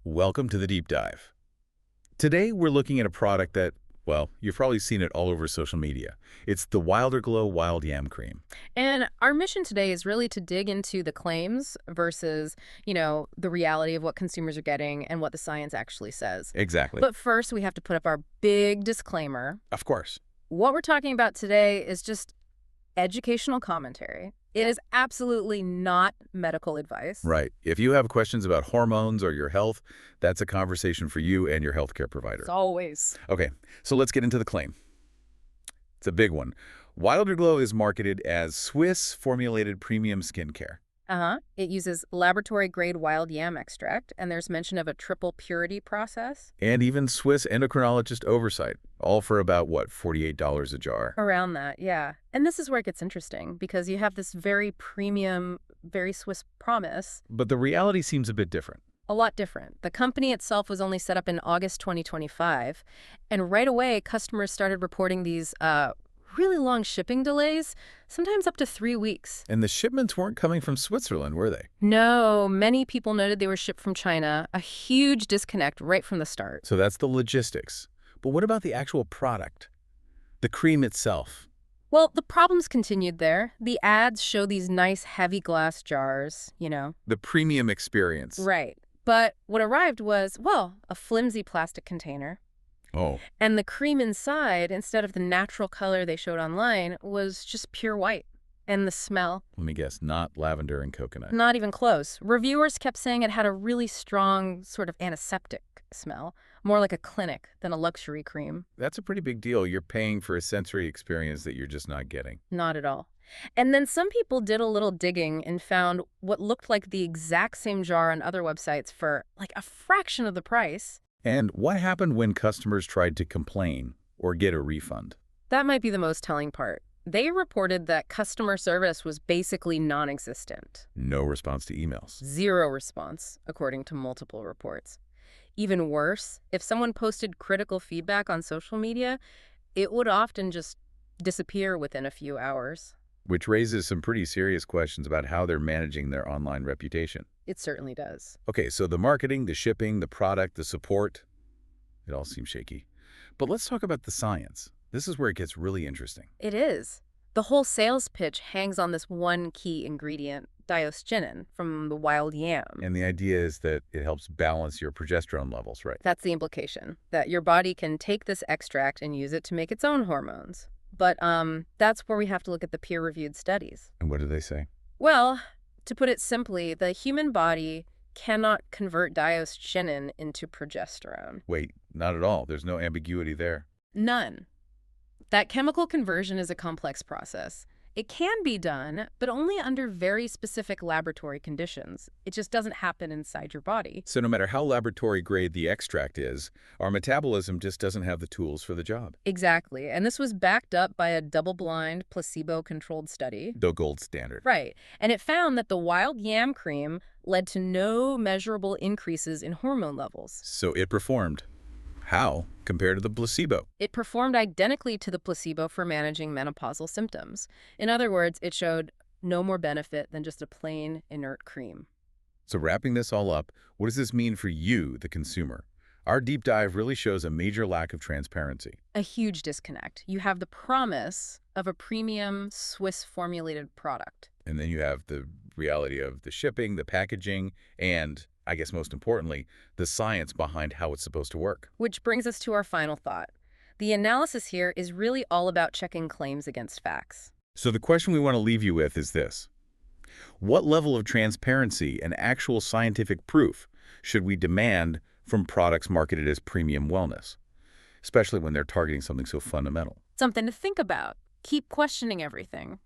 Welcome to the deep dive. Today we're looking at a product that, well, you've probably seen it all over social media. It's the Wilderglow Wild Yam Cream. And our mission today is really to dig into the claims versus, the reality of what consumers are getting and what the science actually says. Exactly. But first, we have to put up our big disclaimer. Of course. What we're talking about today is just educational commentary. It is absolutely not medical advice. Right. If you have questions about hormones or your health, that's a conversation for you and your healthcare provider. As always. Okay, so let's get into the claim. It's a big one. Wilderglow is marketed as Swiss-formulated premium skincare. It uses laboratory-grade wild yam extract, and there's mention of a triple purity process. And even Swiss endocrinologist oversight, all for about, what, $48 a jar? Around that, yeah. And this is where it gets interesting, because you have this very premium, very Swiss promise. But the reality seems a bit different. A lot different. The company itself was only set up in August 2025, and right away, customers started reporting these really long shipping delays, sometimes up to 3 weeks. And the shipments weren't coming from Switzerland, were they? No, many people noted they were shipped from China, a huge disconnect right from the start. So that's the logistics. But what about the actual product? The cream itself? Well, the problems continued there. The ads show these nice heavy glass jars, The premium experience. Right. But what arrived was, well, a flimsy plastic container. Oh. And the cream inside, instead of the natural color they showed online, was just pure white. And the smell? Let me guess, not lavender and coconut. Not even close. Reviewers kept saying it had a really strong sort of antiseptic smell, more like a clinic than a luxury cream. That's a pretty big deal. You're paying for a sensory experience that you're just not getting. Not at all. And then some people did a little digging and found what looked like the exact same jar on other websites for like a fraction of the price. And what happened when customers tried to complain or get a refund? That might be the most telling part. They reported that customer service was basically non-existent. No response to emails. Zero response, according to multiple reports. Even worse, if someone posted critical feedback on social media, it would often just disappear within a few hours. Which raises some pretty serious questions about how they're managing their online reputation. It certainly does. Okay, so the marketing, the shipping, the product, the support, it all seems shaky. But let's talk about the science. This is where it gets really interesting. It is. The whole sales pitch hangs on this one key ingredient, diosgenin, from the wild yam. And the idea is that it helps balance your progesterone levels, right? That's the implication, that your body can take this extract and use it to make its own hormones. But that's where we have to look at the peer-reviewed studies. And what do they say? Well, to put it simply, the human body cannot convert diosgenin into progesterone. Wait, not at all. There's no ambiguity there. None. That chemical conversion is a complex process. It can be done, but only under very specific laboratory conditions. It just doesn't happen inside your body. So no matter how laboratory grade the extract is, our metabolism just doesn't have the tools for the job. Exactly. And this was backed up by a double-blind, placebo-controlled study. The gold standard. Right. And it found that the wild yam cream led to no measurable increases in hormone levels. So it performed. How compared to the placebo? It performed identically to the placebo for managing menopausal symptoms. In other words, it showed no more benefit than just a plain, inert cream. So wrapping this all up, what does this mean for you, the consumer? Our deep dive really shows a major lack of transparency. A huge disconnect. You have the promise of a premium Swiss-formulated product. And then you have the reality of the shipping, the packaging, and, I guess most importantly, the science behind how it's supposed to work. Which brings us to our final thought. The analysis here is really all about checking claims against facts. So the question we want to leave you with is this. What level of transparency and actual scientific proof should we demand from products marketed as premium wellness, especially when they're targeting something so fundamental? Something to think about. Keep questioning everything.